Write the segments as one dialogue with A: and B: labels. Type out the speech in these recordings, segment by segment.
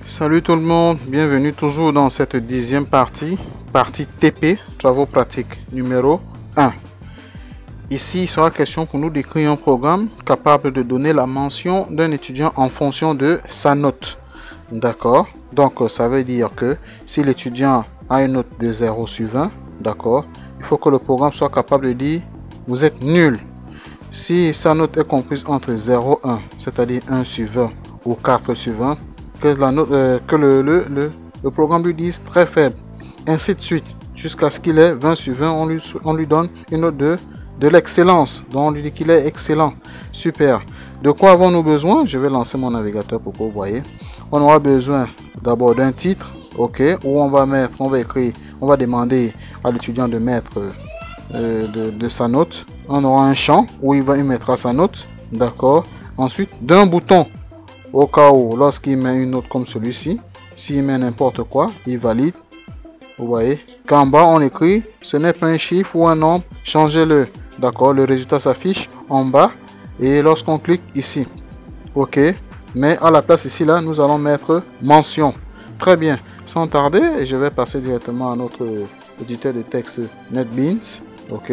A: Salut tout le monde, bienvenue toujours dans cette 10e partie TP, travaux pratiques numéro 1. Ici, il sera question pour nous d'écrire un programme capable de donner la mention d'un étudiant en fonction de sa note. D'accord? Donc, ça veut dire que si l'étudiant a une note de 0 sur 20, d'accord, il faut que le programme soit capable de dire vous êtes nul. Si sa note est comprise entre 0 et 1, c'est-à-dire 1 sur 20 ou 4 sur 20, que le programme lui dise très faible, ainsi de suite, jusqu'à ce qu'il ait 20 sur 20, on lui donne une note de l'excellence, donc on lui dit qu'il est excellent. Super. De quoi avons-nous besoin? Je vais lancer mon navigateur pour que vous voyez. On aura besoin d'abord d'un titre, ok, où on va demander à l'étudiant de mettre de sa note. On aura un champ où il mettra sa note, d'accord. Ensuite, d'un bouton, au cas où, lorsqu'il met une note comme celui-ci, s'il met n'importe quoi, il valide. Vous voyez qu'en bas, on écrit, ce n'est pas un chiffre ou un nombre, changez-le. D'accord, le résultat s'affiche en bas. Et lorsqu'on clique ici, ok. Mais à la place ici, là, nous allons mettre mention. Très bien. Sans tarder, je vais passer directement à notre éditeur de texte NetBeans. Ok.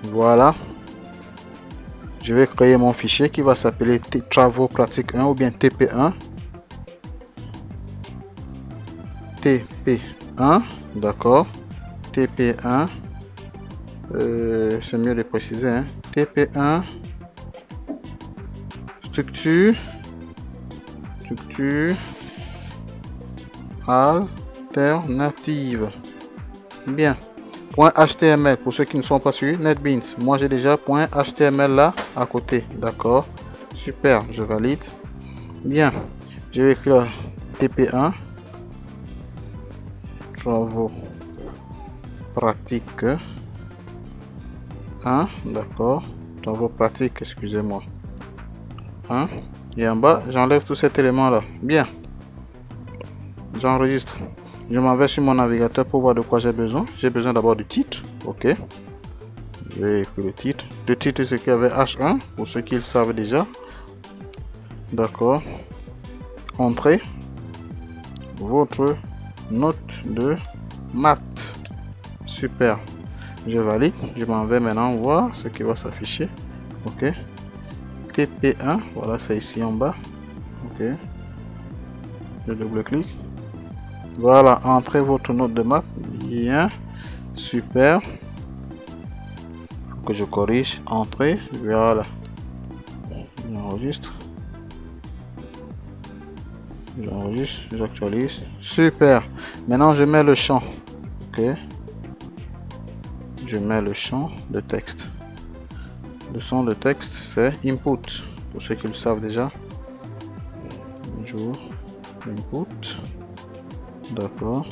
A: Voilà. Je vais créer mon fichier qui va s'appeler travaux pratiques 1 ou bien TP1. TP1, d'accord. TP1, c'est mieux de préciser, hein. TP1, structure alternative. Bien. .html pour ceux qui ne sont pas sur NetBeans. Moi j'ai déjà .html là à côté. D'accord. Super, je valide. Bien. Je vais écrire TP1. Travaux pratiques 1. D'accord. Travaux pratiques, excusez-moi. 1. Et en bas, j'enlève tout cet élément là. Bien. J'enregistre. Je m'en vais sur mon navigateur pour voir de quoi j'ai besoin. J'ai besoin d'abord du titre. Ok. Je vais écrire le titre. Le titre, c'est qu'il y avait H1, pour ceux qui le savent déjà. D'accord. Entrez votre note de maths. Super. Je valide. Je m'en vais maintenant voir ce qui va s'afficher. Ok. TP1. Voilà, c'est ici en bas. Ok. Je double-clique. Voilà, entrez votre note de maths. Bien, super. Faut que je corrige. Entrez. Voilà. J'enregistre. J'enregistre. J'actualise. Super. Maintenant, je mets le champ. Ok. Je mets le champ de texte. Le champ de texte, c'est input. Pour ceux qui le savent déjà. Bonjour. Input. D'accord.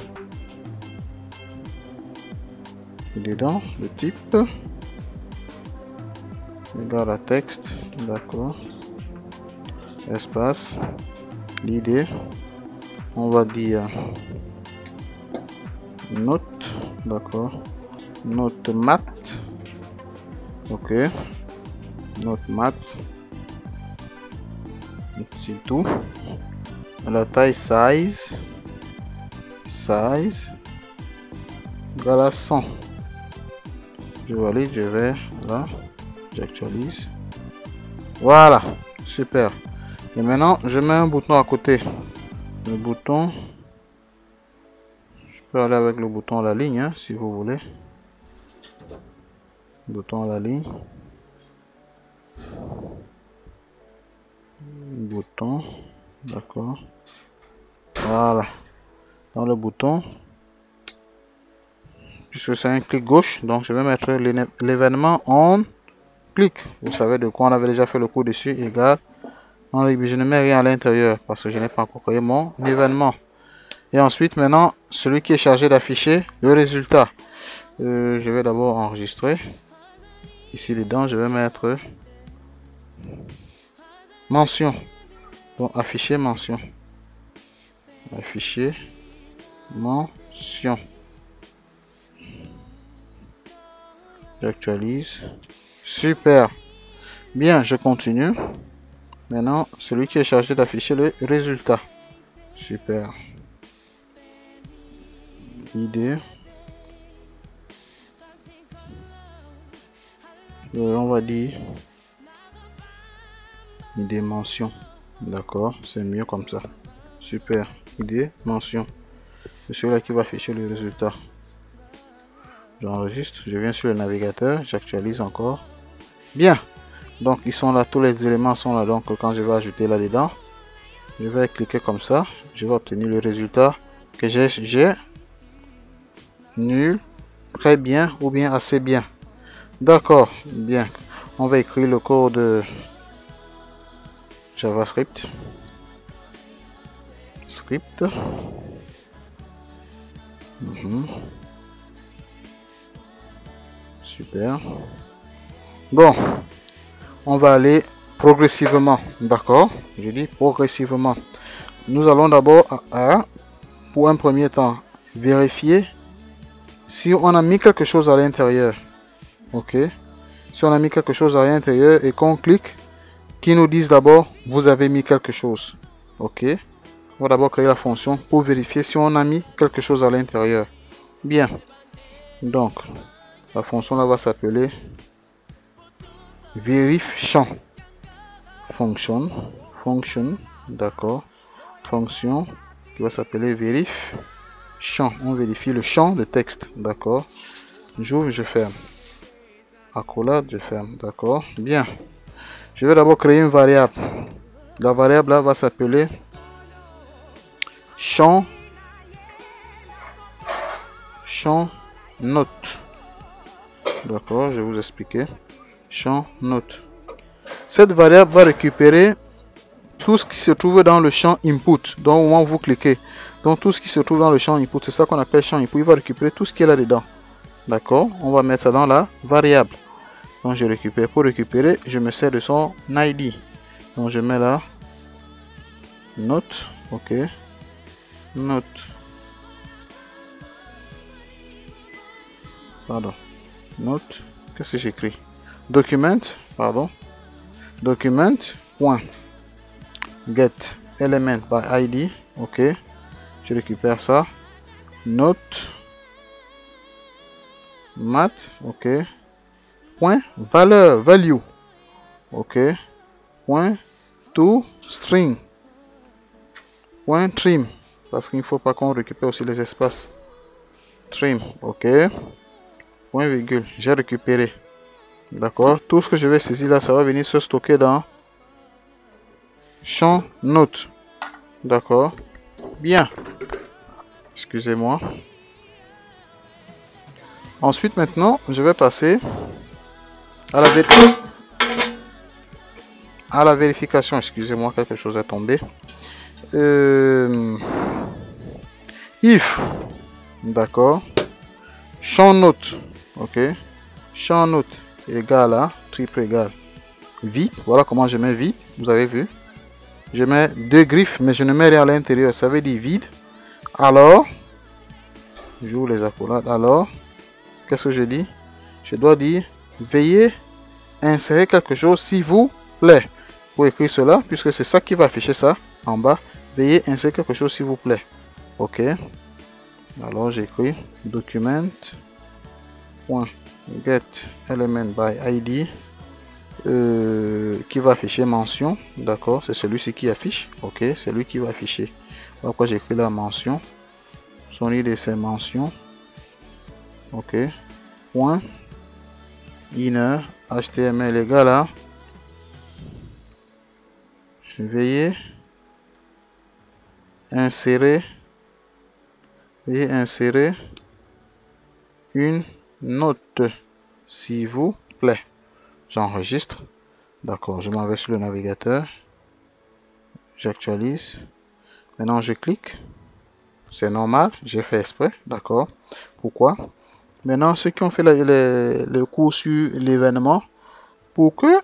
A: Et dedans, le type égal à texte. D'accord. Espace. L'idée. On va dire note. D'accord. Note maths. Ok. Note maths. C'est tout. La taille size égale à 100. Je valide, je vais là, j'actualise. Voilà, super. Et maintenant, je mets un bouton à côté. Le bouton, je peux aller avec le bouton à la ligne, hein, si vous voulez. Bouton à la ligne. Bouton, d'accord. Voilà. Dans le bouton, puisque c'est un clic gauche, donc je vais mettre l'événement en clic. Vous savez de quoi on avait déjà fait le cours dessus, égal. Je ne mets rien à l'intérieur parce que je n'ai pas encore créé mon événement. Et ensuite, maintenant, celui qui est chargé d'afficher le résultat. Je vais d'abord enregistrer. Ici dedans, je vais mettre mention. Donc afficher mention. Afficher mention. J'actualise. Super. Bien, je continue. Maintenant, celui qui est chargé d'afficher le résultat. Super. ID. On va dire ID mention. D'accord, c'est mieux comme ça. Super. ID mention. C'est celui-là qui va afficher le résultat. J'enregistre, je viens sur le navigateur, j'actualise encore. Bien. Donc ils sont là, tous les éléments sont là. Donc quand je vais ajouter là-dedans, je vais cliquer comme ça. Je vais obtenir le résultat que j'ai. Nul, très bien ou bien assez bien. D'accord, bien. On va écrire le code JavaScript. Script. Super. Bon, on va aller progressivement. D'accord, je dis progressivement. Nous allons d'abord pour un premier temps, vérifier si on a mis quelque chose à l'intérieur. Ok, si on a mis quelque chose à l'intérieur et qu'on clique, qui nous disent d'abord vous avez mis quelque chose. Ok, on va d'abord créer la fonction pour vérifier si on a mis quelque chose à l'intérieur. Bien, donc la fonction là va s'appeler vérif champ. Fonction, d'accord, fonction qui va s'appeler vérif champ. On vérifie le champ de texte, d'accord. J'ouvre, je ferme. Accolade, je ferme, d'accord. Bien, je vais d'abord créer une variable. La variable là va s'appeler champ note. D'accord, je vais vous expliquer. Champ note. Cette variable va récupérer tout ce qui se trouve dans le champ input. Donc au moment où vous cliquez, donc tout ce qui se trouve dans le champ input, c'est ça qu'on appelle champ input. Il va récupérer tout ce qui est là dedans. D'accord, on va mettre ça dans la variable. Donc je récupère. Pour récupérer, je me sers de son ID. Donc je mets là note. Ok, note. Pardon, note. Qu'est-ce que j'écris? Document, pardon. Document point get element by ID. Ok, je récupère ça. Note mat. Ok, point valeur value. Ok, point to string. Point trim, parce qu'il ne faut pas qu'on récupère aussi les espaces. Trim. Ok, point virgule, j'ai récupéré. D'accord, tout ce que je vais saisir là, ça va venir se stocker dans champ note. D'accord, bien. Excusez-moi. Ensuite, maintenant, je vais passer à la vérification. Excusez-moi, quelque chose est tombé. If, d'accord, champ note. Ok, champ note égal à triple égal vide. Voilà comment je mets vide. Vous avez vu, je mets deux griffes mais je ne mets rien à l'intérieur, ça veut dire vide. Alors j'ouvre les accolades. Alors qu'est-ce que je dis? Je dois dire veuillez insérer quelque chose s'il vous plaît. Pour écrire cela, puisque c'est ça qui va afficher ça en bas, veuillez insérer quelque chose s'il vous plaît. Ok, alors j'écris document get element by ID qui va afficher mention. D'accord, c'est celui-ci qui affiche. Ok, c'est lui qui va afficher. Pourquoi j'écris la mention? Son ID c'est mention. Ok, point inner HTML égal à veuillez insérer une note s'il vous plaît. J'enregistre. D'accord, je m'en vais sur le navigateur. J'actualise. Maintenant je clique. C'est normal, j'ai fait exprès. D'accord. Pourquoi? Maintenant ceux qui ont fait le cours sur l'événement, pour que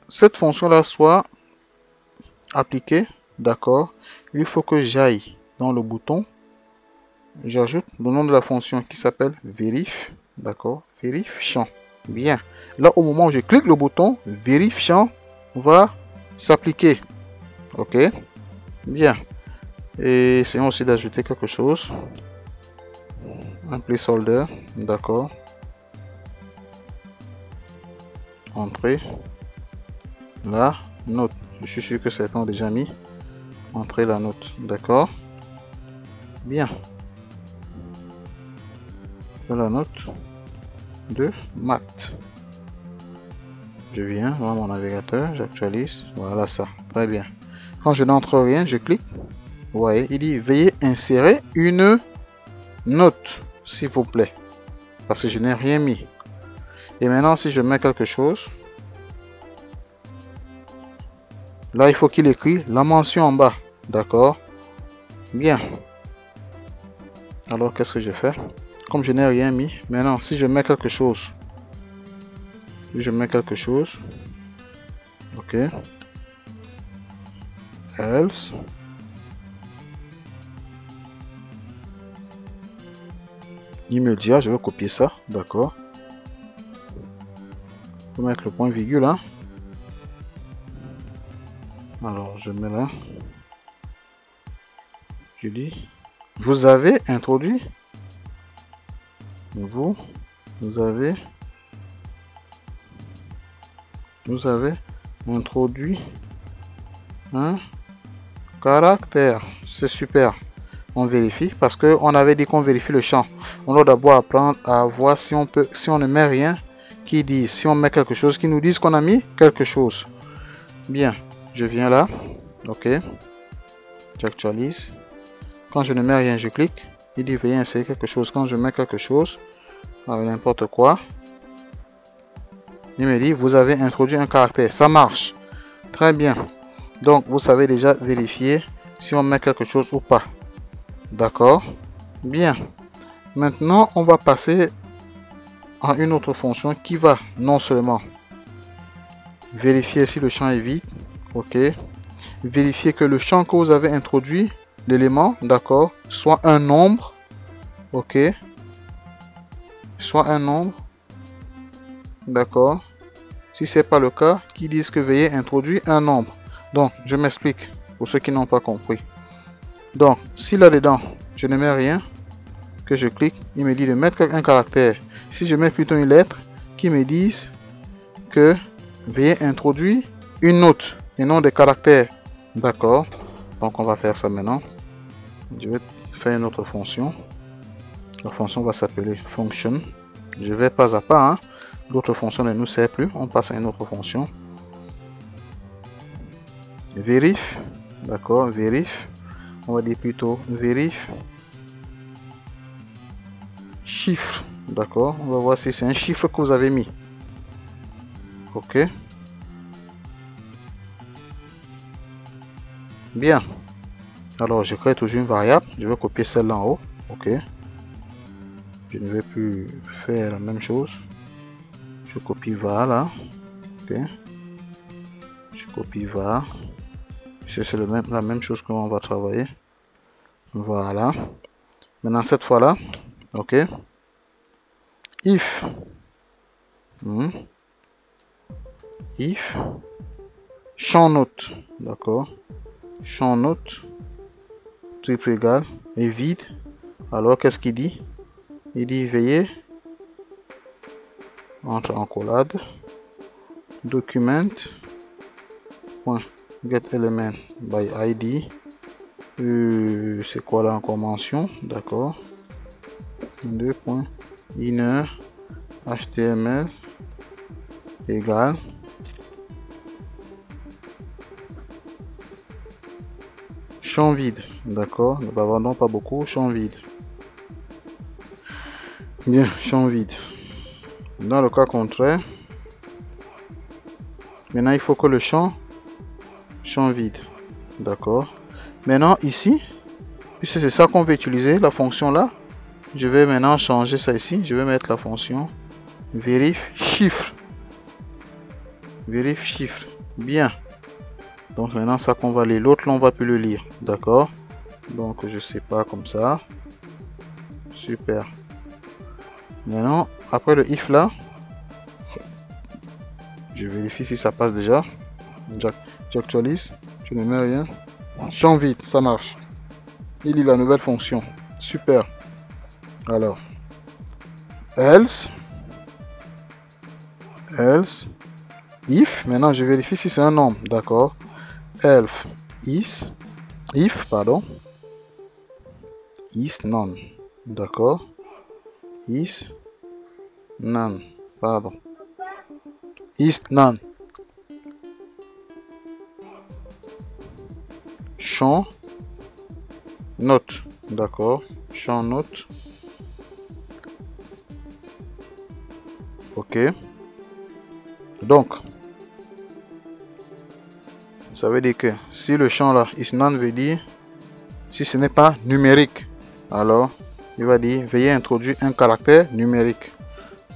A: cette fonction là soit appliquée, d'accord, il faut que j'aille dans le bouton. J'ajoute le nom de la fonction qui s'appelle vérif. D'accord, vérif champ. Bien, là au moment où je clique le bouton, vérif champ va s'appliquer. Ok, bien. Et essayons aussi d'ajouter quelque chose. Un placeholder, d'accord. Entrée. La note. Je suis sûr que certains ont déjà mis. Entrer la note, d'accord. Bien. La note de maths. Je viens voir mon navigateur, j'actualise. Voilà ça, très bien. Quand je n'entre rien, je clique. Vous voyez, il dit veuillez insérer une note, s'il vous plaît, parce que je n'ai rien mis. Et maintenant, si je mets quelque chose, là, il faut qu'il écrit la mention en bas, d'accord. Bien. Alors, qu'est-ce que je fais? Comme je n'ai rien mis, maintenant, si je mets quelque chose, ok, else, il me dit, je vais copier ça, d'accord. Je vais mettre le point virgule là. Alors, je mets là. Je dis, vous avez introduit, vous avez introduit un caractère. C'est super. On vérifie parce que on avait dit qu'on vérifie le champ. On doit d'abord apprendre à voir si on peut, si on ne met rien, qui dit, si on met quelque chose, qui nous dise qu'on a mis quelque chose. Bien, je viens là, ok, j'actualise. Quand je ne mets rien, je clique. Il dit veuillez insérer quelque chose. Quand je mets quelque chose, n'importe quoi, il me dit vous avez introduit un caractère. Ça marche très bien. Donc vous savez déjà vérifier si on met quelque chose ou pas. D'accord, bien. Maintenant on va passer à une autre fonction qui va non seulement vérifier si le champ est vide, ok, vérifier que le champ que vous avez introduit, l'élément, d'accord, soit un nombre, ok, soit un nombre, d'accord. Si c'est pas le cas, qui disent que veuillez introduire un nombre. Donc je m'explique pour ceux qui n'ont pas compris. Donc si là-dedans je ne mets rien, que je clique, il me dit de mettre un caractère. Si je mets plutôt une lettre, qui me disent que veuillez introduire une note et non des caractères. D'accord. Donc on va faire ça maintenant. Je vais faire une autre fonction. La fonction va s'appeler function. Je vais pas à pas. Hein. L'autre fonction ne nous sert plus. On passe à une autre fonction. Vérif. D'accord. Vérif. On va dire plutôt vérif. Chiffre. D'accord. On va voir si c'est un chiffre que vous avez mis. Ok. Bien. Alors je crée toujours une variable. Je vais copier celle-là en haut. Ok. Je ne vais plus faire la même chose. Je copie var là. Ok. Je copie var. C'est la même chose que l'on va travailler. Voilà. Maintenant cette fois là. Ok. If. If. Champ note. D'accord. Champ note. Triple égal. Et vide. Alors qu'est-ce qu'il dit? Il dit veuillez entre en collade document get element by id. C'est quoi là encore mention? D'accord. 2.inner html égale champ vide. D'accord. Nous n'avons pas beaucoup. Champ vide. Bien, champ vide. Dans le cas contraire, maintenant il faut que le champ vide. D'accord. Maintenant ici, puisque c'est ça qu'on veut utiliser, la fonction là, je vais maintenant changer ça ici. Je vais mettre la fonction vérif chiffre. Vérif chiffre. Bien. Donc maintenant ça qu'on va lire. L'autre là on va plus le lire. D'accord. Donc je sais pas comme ça. Super. Maintenant, après le if là, je vérifie si ça passe déjà. J'actualise. Je ne mets rien. Champ vide, ça marche. Il lit la nouvelle fonction. Super. Alors, else, if. Maintenant, je vérifie si c'est un nombre. D'accord. If none. D'accord. Is none. Pardon. Is none. Champ note. D'accord. Champ note. Ok. Donc, ça veut dire que si le champ là, is none veut dire si ce n'est pas numérique, alors il va dire veuillez introduire un caractère numérique.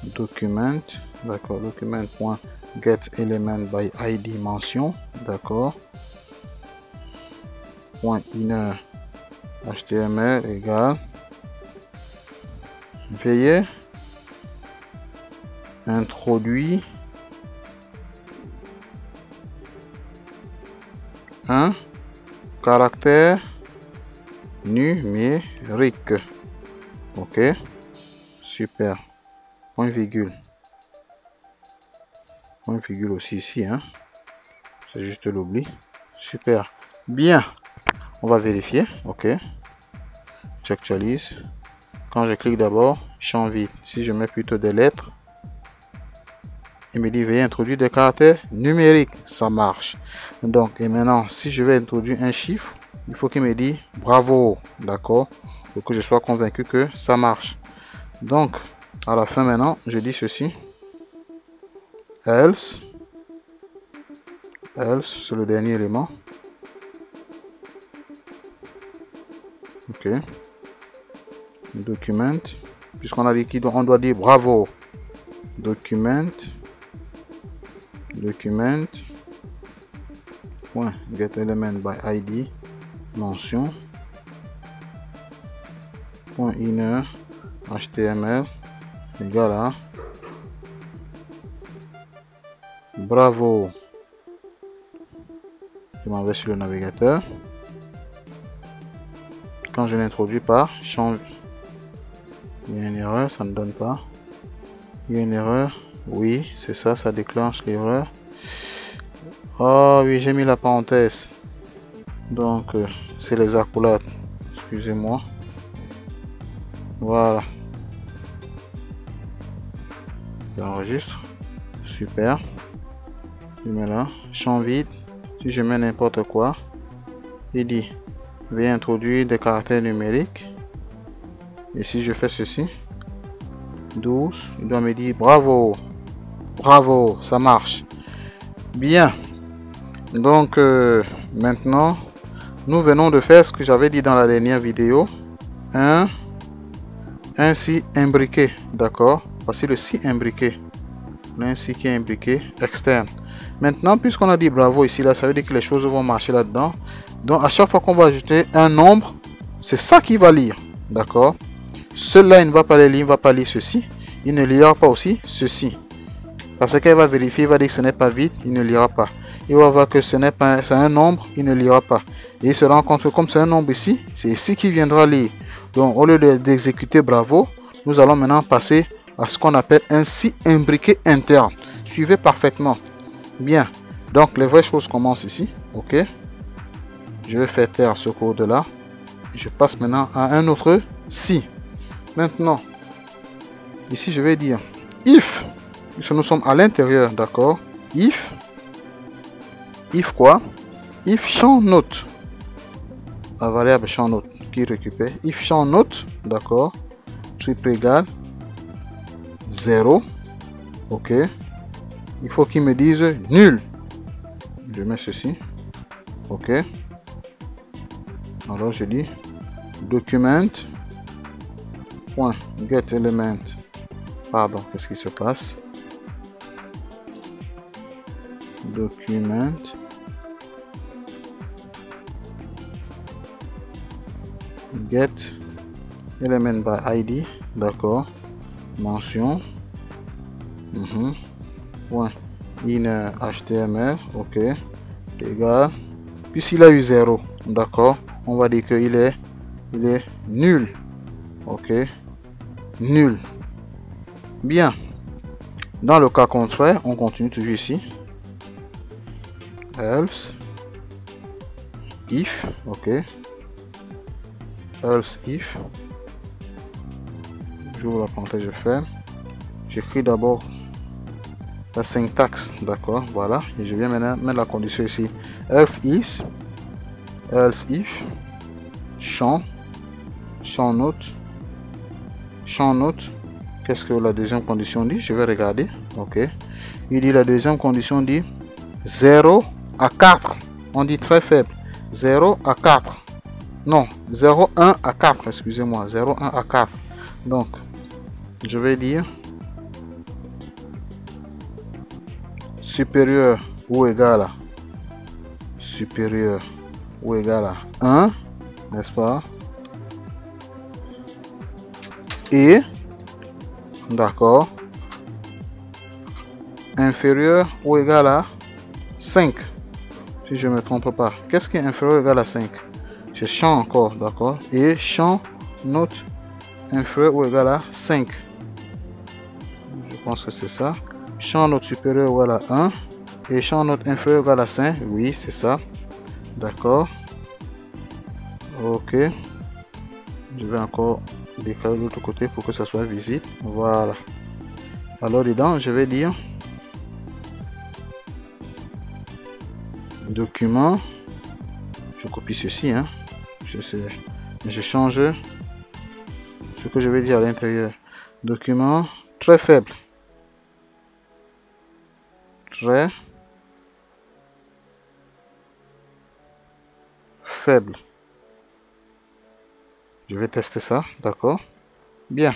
A: Document, d'accord, document.getElementById mention, d'accord. .inner HTML égale veuillez introduire un caractère numérique. Ok, super. Point virgule aussi ici, hein. C'est juste l'oubli. Super. Bien. On va vérifier. Ok. J'actualise. Quand je clique d'abord, champ vide. Si je mets plutôt des lettres, il me dit veuillez introduire des caractères numériques. Ça marche. Donc, et maintenant, si je vais introduire un chiffre, il faut qu'il me dise bravo. D'accord. Pour que je sois convaincu que ça marche. Donc, à la fin maintenant, je dis ceci. Else, c'est le dernier élément. Ok. Document, puisqu'on a dit qu'on doit dire bravo. Document. .getElementById mention. .inner HTML égale à bravo. Je m'en vais sur le navigateur. Quand je n'introduis pas, champ, il y a une erreur, ça ne donne pas. Il y a une erreur, oui, c'est ça, ça déclenche l'erreur. Oh oui, j'ai mis la parenthèse. Donc, c'est les accolades. Excusez-moi. Voilà. J'enregistre. Super. Je mets là. Champ vide. Si je mets n'importe quoi, il dit veuillez introduire des caractères numériques. Et si je fais ceci, 12, il doit me dire bravo. Bravo, ça marche. Bien. Donc, maintenant, nous venons de faire ce que j'avais dit dans la dernière vidéo. Un si imbriqué. D'accord. Voici le si imbriqué. Un si qui est imbriqué externe. Maintenant, puisqu'on a dit bravo ici, là, ça veut dire que les choses vont marcher là-dedans. Donc, à chaque fois qu'on va ajouter un nombre, c'est ça qu'il va lire. D'accord. Celui-là, il ne va pas les lire, il ne va pas lire ceci. Il ne lira pas aussi ceci. Parce qu'elle va vérifier, il va dire que ce n'est pas vide, il ne lira pas. Il va voir que ce n'est pas un nombre, il ne lira pas. Et il se rend compte que comme c'est un nombre ici, c'est ici qu'il viendra lire. Donc, au lieu d'exécuter bravo, nous allons maintenant passer à ce qu'on appelle un si imbriqué interne. Suivez parfaitement. Bien. Donc, les vraies choses commencent ici. OK. Je vais faire taire ce code-là. Je passe maintenant à un autre si. Maintenant, ici, je vais dire if. Puisque nous sommes à l'intérieur, d'accord. If quoi? If champ note. La variable champ note qui récupère. If champ note, d'accord. Triple égal 0. Ok. Il faut qu'il me dise nul. Je mets ceci. Ok. Alors je dis document. .getElement. Pardon, qu'est-ce qui se passe? Document. GetElementById. D'accord. Mention. Point inner HTML. Ok. Égal Puisqu'il a eu 0, d'accord, on va dire qu'il est nul. Ok, nul. Bien. Dans le cas contraire, on continue toujours ici. Else, if, ok. Else, if. J'ouvre la parenthèse, je ferme. J'écris d'abord la syntaxe, d'accord, voilà. Et je viens maintenant mettre la condition ici. Else if, champ note. Qu'est-ce que la deuxième condition dit? Je vais regarder. Ok. Il dit la deuxième condition dit 0 à 4. On dit très faible. 0 à 4. Non, 0, 1 à 4. Excusez-moi. 0, 1 à 4. Donc, je vais dire supérieur ou égal à 1. N'est-ce pas? Et d'accord, inférieur ou égal à 5, si je ne me trompe pas. Qu'est-ce qui est inférieur ou égal à 5? Je champ encore, d'accord, et champ note inférieur ou égal à 5. Je pense que c'est ça. Champ note supérieur ou égal à 1 et champ note inférieur ou égal à 5. Oui, c'est ça. D'accord. Ok. Je vais encore décaler de l'autre côté pour que ça soit visible. Voilà. Alors dedans, je vais dire document. Je copie ceci, hein. Je change ce que je vais dire à l'intérieur. Document très faible. Très faible. Je vais tester ça, d'accord. Bien.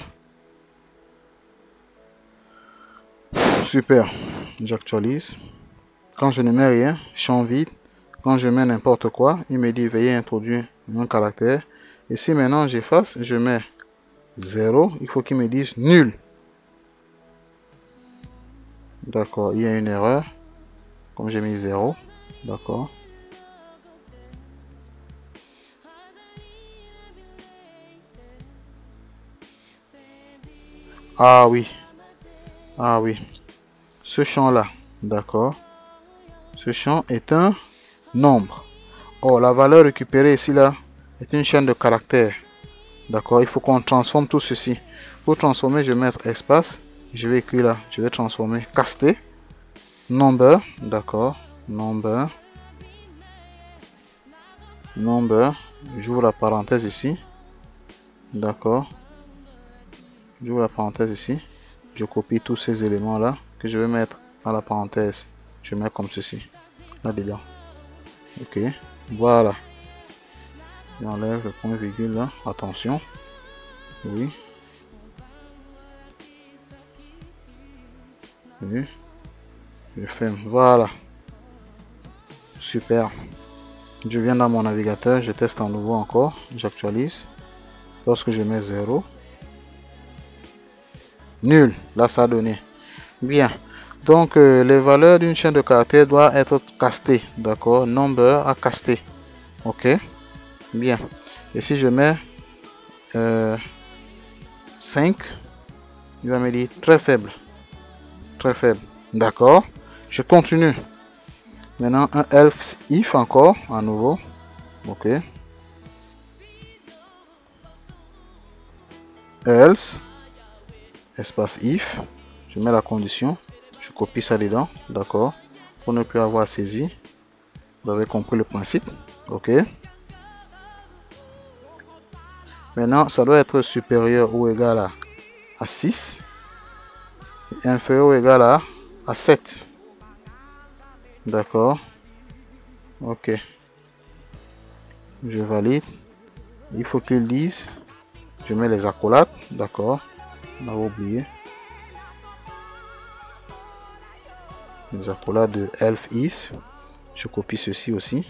A: Super. J'actualise. Quand je ne mets rien, champ vide. Quand je mets n'importe quoi, il me dit veuillez introduire un caractère. Et si maintenant j'efface, je mets 0, il faut qu'il me dise nul. D'accord, il y a une erreur. Comme j'ai mis 0. D'accord. Ah oui. Ah oui. Ce champ-là. D'accord. Ce champ est un nombre. Or, la valeur récupérée ici, là, est une chaîne de caractères. D'accord. Il faut qu'on transforme tout ceci. Pour transformer, je vais mettre espace. Je vais écrire là. Je vais transformer caster. Number. D'accord. Number. J'ouvre la parenthèse ici. D'accord. J'ouvre la parenthèse ici. Je copie tous ces éléments là que je vais mettre dans la parenthèse. Je mets comme ceci. Là dedans. Ok. Voilà. J'enlève le point virgule là. Attention. Oui. Oui. Je ferme. Voilà. Super. Je viens dans mon navigateur. Je teste à nouveau encore. J'actualise. Lorsque je mets 0. Nul. Là, ça a donné. Bien. Donc, les valeurs d'une chaîne de caractères doivent être castées. D'accord. Number à caster. Ok. Bien. Et si je mets 5, il va me dire très faible. Très faible. D'accord. Je continue. Maintenant, un else if encore. À nouveau. Ok. Else. Espace if. Je mets la condition. Je copie ça dedans. D'accord. Pour ne plus avoir saisi. Vous avez compris le principe. Ok. Maintenant, ça doit être supérieur ou égal à 6. Et inférieur ou égal à 7. D'accord. Ok. Je valide. Il faut qu'ils disent. Je mets les accolades. D'accord. On a oublié. Les accolades de elf is. Je copie ceci aussi.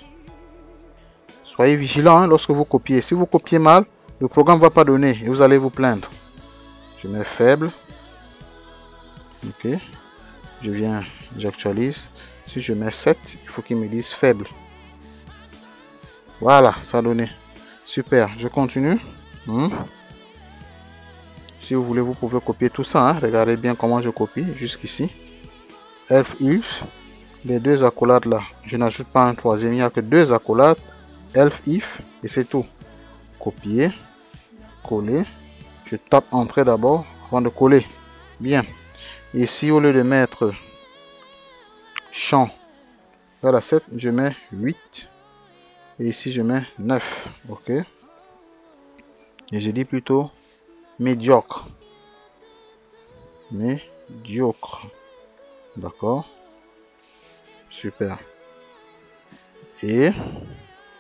A: Soyez vigilant hein, lorsque vous copiez. Si vous copiez mal, le programme ne va pas donner et vous allez vous plaindre. Je mets faible. Ok. Je viens, j'actualise. Si je mets 7, il faut qu'il me dise faible. Voilà, ça a donné. Super, je continue. Si vous voulez, vous pouvez copier tout ça. Hein. Regardez bien comment je copie jusqu'ici. Elf if. Les deux accolades là. Je n'ajoute pas un troisième. Il n'y a que deux accolades. Elf if. Et c'est tout. Copier. Coller. Je tape entrée d'abord avant de coller. Bien. Ici, au lieu de mettre champ vers la 7, je mets 8. Et ici, je mets 9. OK. Et je dis plutôt médiocre. Médiocre. D'accord. Super. Et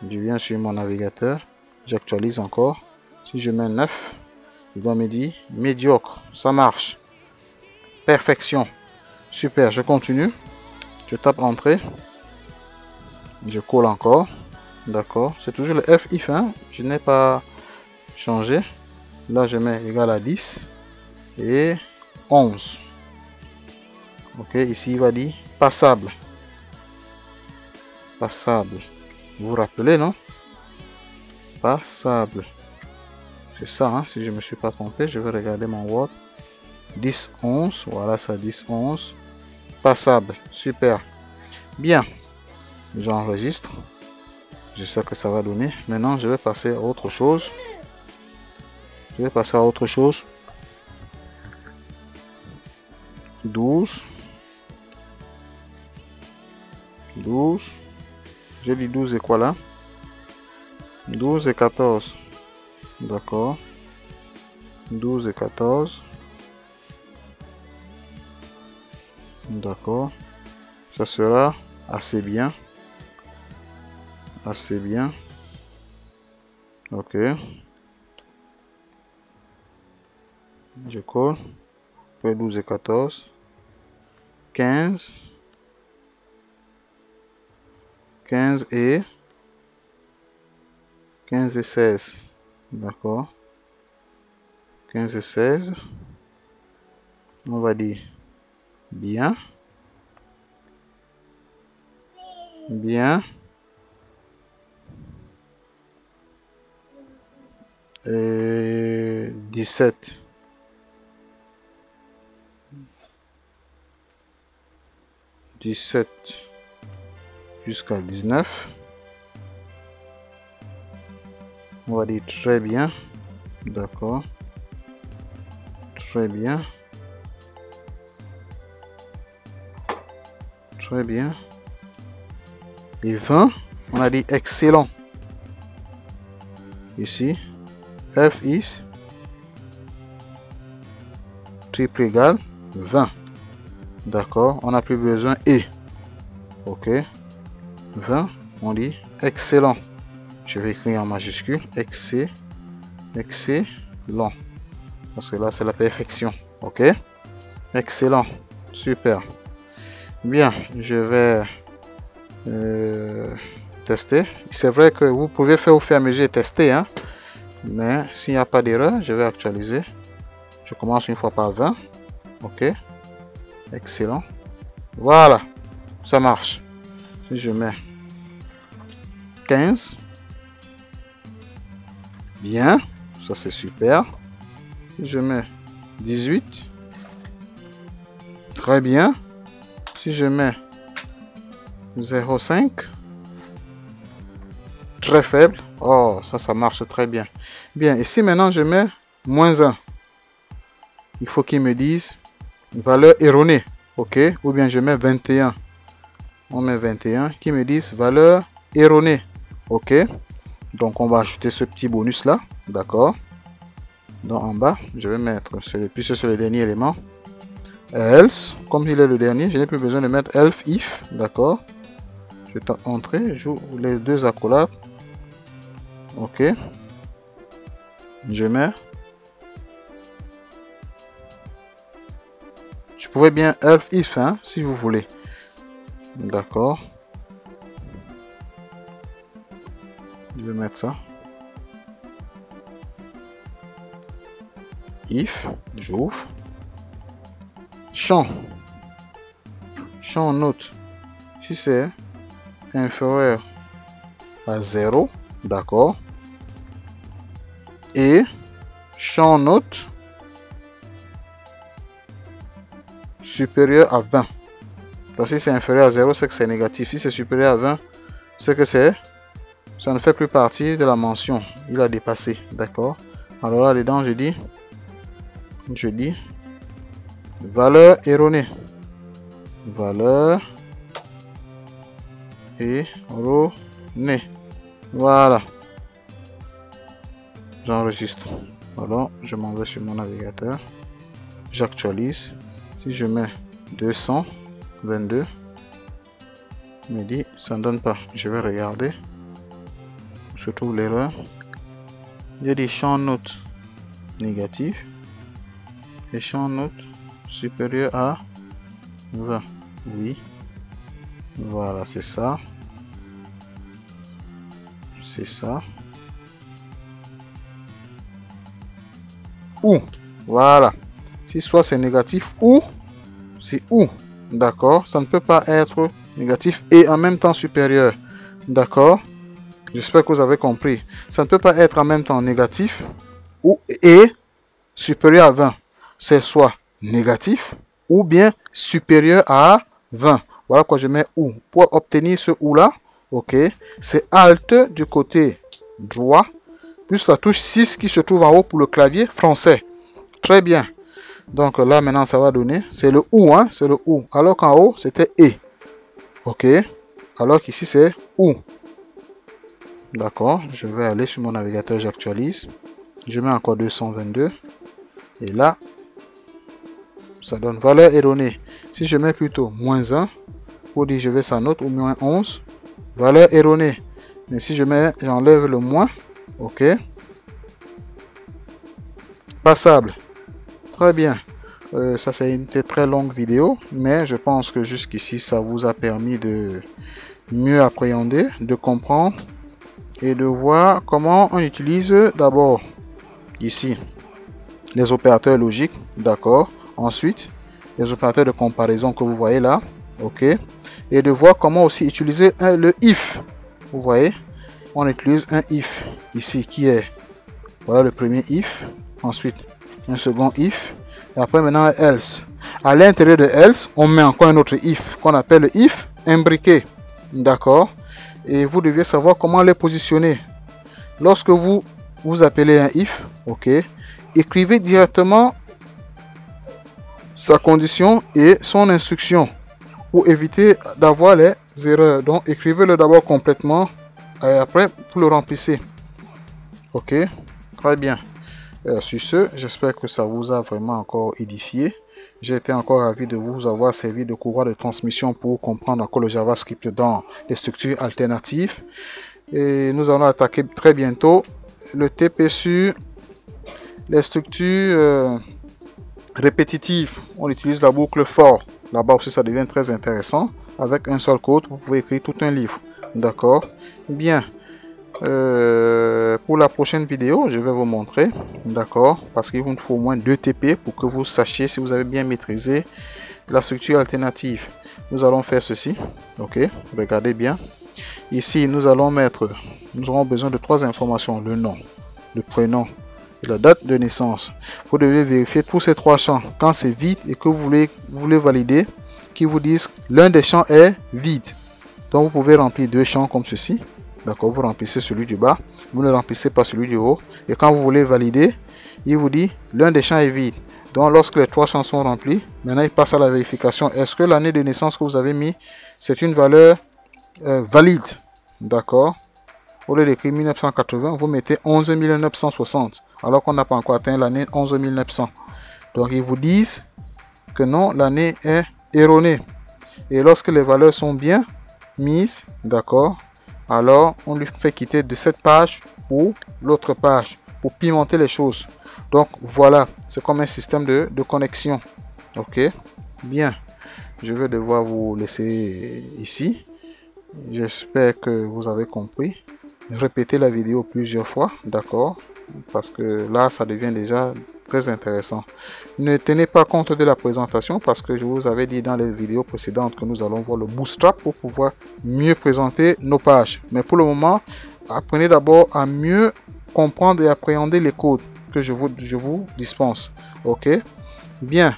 A: je viens sur mon navigateur. J'actualise encore. Si je mets 9, il doit me dire médiocre. Ça marche. Perfection. Super. Je continue. Je tape entrée. Je colle encore. D'accord. C'est toujours le F if. Hein? Je n'ai pas changé. Là, je mets égal à 10 et 11. Ok. Ici, il va dire passable. Passable. Vous vous rappelez, non? Passable. C'est ça, hein? Si je ne me suis pas trompé, je vais regarder mon Word. 10, 11. Voilà, ça 10, 11. Passable. Super. Bien. J'enregistre. Je sais que ça va donner. Maintenant, je vais passer à autre chose. Je vais passer à autre chose. 12. 12. J'ai dit 12 et quoi là? 12 et 14. D'accord. 12 et 14. D'accord. Ça sera assez bien. Assez bien. Ok. Je colle. 12 et 14. 15. 15 et 16. D'accord. 15 et 16. On va dire bien. Bien. Et 17. 17 jusqu'à 19. On va dire très bien. D'accord. Très bien. Très bien. Et 20, on a dit excellent. Ici, F if triple égal 20. D'accord, on n'a plus besoin et. Ok. 20, on dit excellent. Je vais écrire en majuscule excellent. Parce que là, c'est la perfection. Ok. Excellent. Super. Bien, je vais tester. C'est vrai que vous pouvez faire au fur et à mesure tester. Hein? Mais s'il n'y a pas d'erreur, je vais actualiser. Je commence une fois par 20. Ok. Excellent. Voilà. Ça marche. Si je mets 15. Bien. Ça, c'est super. Si je mets 18. Très bien. Si je mets 0,5. Très faible. Oh, ça marche très bien. Bien. Et si maintenant je mets moins 1. Il faut qu'il me dise valeur erronée. Ok. Ou bien je mets 21. On met 21. Qui me dise valeur erronée. Ok. Donc on va ajouter ce petit bonus là. D'accord. Donc en bas, je vais mettre, puisque c'est le dernier élément. Else, comme il est le dernier, je n'ai plus besoin de mettre elf if. D'accord. Je tape entrée, j'ouvre les deux accolades. Ok. Je mets. Je pouvais bien elf if, hein, si vous voulez. D'accord. Je vais mettre ça. If, j'ouvre. Champ. Champ note. Si c'est inférieur à 0, d'accord. Et champ note supérieur à 20. Donc si c'est inférieur à 0, c'est que c'est négatif. Si c'est supérieur à 20, c'est que ça ne fait plus partie de la mention. Il a dépassé, d'accord. Alors là-dedans, je dis valeur erronée. Valeur erronée. Voilà. J'enregistre. Alors, je m'en vais sur mon navigateur. J'actualise. Si je mets 222, il me dit ça ne donne pas. Je vais regarder où se trouve l'erreur. Il y a des champs notes négatifs et champs notes supérieurs à 20. Oui, voilà, c'est ça. C'est ça. Ou, voilà. Si soit c'est négatif ou c'est ou. D'accord. Ça ne peut pas être négatif et en même temps supérieur. D'accord. J'espère que vous avez compris. Ça ne peut pas être en même temps négatif ou et supérieur à 20. C'est soit négatif ou bien supérieur à 20. Voilà quoi, je mets ou. Pour obtenir ce ou là, ok, c'est Alt du côté droit, plus la touche 6 qui se trouve en haut pour le clavier français. Très bien. Donc là, maintenant, ça va donner, c'est le ou, hein, c'est le ou. Alors qu'en haut, c'était et. Ok. Alors qu'ici, c'est ou. D'accord. Je vais aller sur mon navigateur, j'actualise. Je mets encore 222. Et là, ça donne valeur erronée. Si je mets plutôt moins 1, pour dire je vais sa note, ou moins 11, valeur erronée. Mais si je mets, j'enlève le moins, ok. Passable. Très bien. Ça c'est une très longue vidéo, mais je pense que jusqu'ici ça vous a permis de mieux appréhender, de comprendre et de voir comment on utilise d'abord ici les opérateurs logiques, d'accord. Ensuite les opérateurs de comparaison que vous voyez là, ok, et de voir comment aussi utiliser le if. Vous voyez, on utilise un if ici qui est, voilà le premier if, ensuite un second if. Et après maintenant else. À l'intérieur de else, on met encore un autre if qu'on appelle le if imbriqué. D'accord. Et vous devez savoir comment les positionner. Lorsque vous appelez un if, ok, écrivez directement sa condition et son instruction pour éviter d'avoir les erreurs. Donc écrivez-le d'abord complètement et après vous le remplissez. Ok, très bien. Sur ce, j'espère que ça vous a vraiment encore édifié. J'ai été encore ravi de vous avoir servi de courroie de transmission pour comprendre encore le JavaScript dans les structures alternatives. Et nous allons attaquer très bientôt le TP sur les structures répétitives. On utilise la boucle for. Là-bas aussi, ça devient très intéressant. Avec un seul code, vous pouvez écrire tout un livre. D'accord? Bien. Pour la prochaine vidéo, je vais vous montrer, d'accord, parce qu'il vous faut au moins 2 TP pour que vous sachiez si vous avez bien maîtrisé la structure alternative. Nous allons faire ceci, ok, regardez bien. Ici, nous aurons besoin de 3 informations: le nom, le prénom et la date de naissance. Vous devez vérifier tous ces 3 champs. Quand c'est vide et que vous voulez valider, qui vous disent l'un des champs est vide. Donc vous pouvez remplir 2 champs comme ceci. D'accord, vous remplissez celui du bas, vous ne remplissez pas celui du haut. Et quand vous voulez valider, il vous dit l'un des champs est vide. Donc lorsque les 3 champs sont remplis, maintenant il passe à la vérification. Est-ce que l'année de naissance que vous avez mis, c'est une valeur valide? D'accord. Au lieu d'écrire 1980, vous mettez 11 960. Alors qu'on n'a pas encore atteint l'année 11 900. Donc ils vous disent que non, l'année est erronée. Et lorsque les valeurs sont bien mises, d'accord, alors on lui fait quitter de cette page pour l'autre page pour pimenter les choses. Donc voilà, c'est comme un système de connexion. Ok, bien, je vais devoir vous laisser ici. J'espère que vous avez compris. Répétez la vidéo plusieurs fois, d'accord, parce que là ça devient déjà très intéressant. Ne tenez pas compte de la présentation parce que je vous avais dit dans les vidéos précédentes que nous allons voir le Bootstrap pour pouvoir mieux présenter nos pages. Mais pour le moment, apprenez d'abord à mieux comprendre et appréhender les codes que je vous dispense. Ok, bien.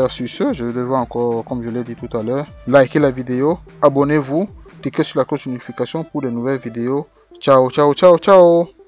A: Sur ce, je devrais encore, comme je l'ai dit tout à l'heure, liker la vidéo, abonnez-vous, cliquez sur la cloche de notification pour de nouvelles vidéos. Ciao, ciao, ciao, ciao.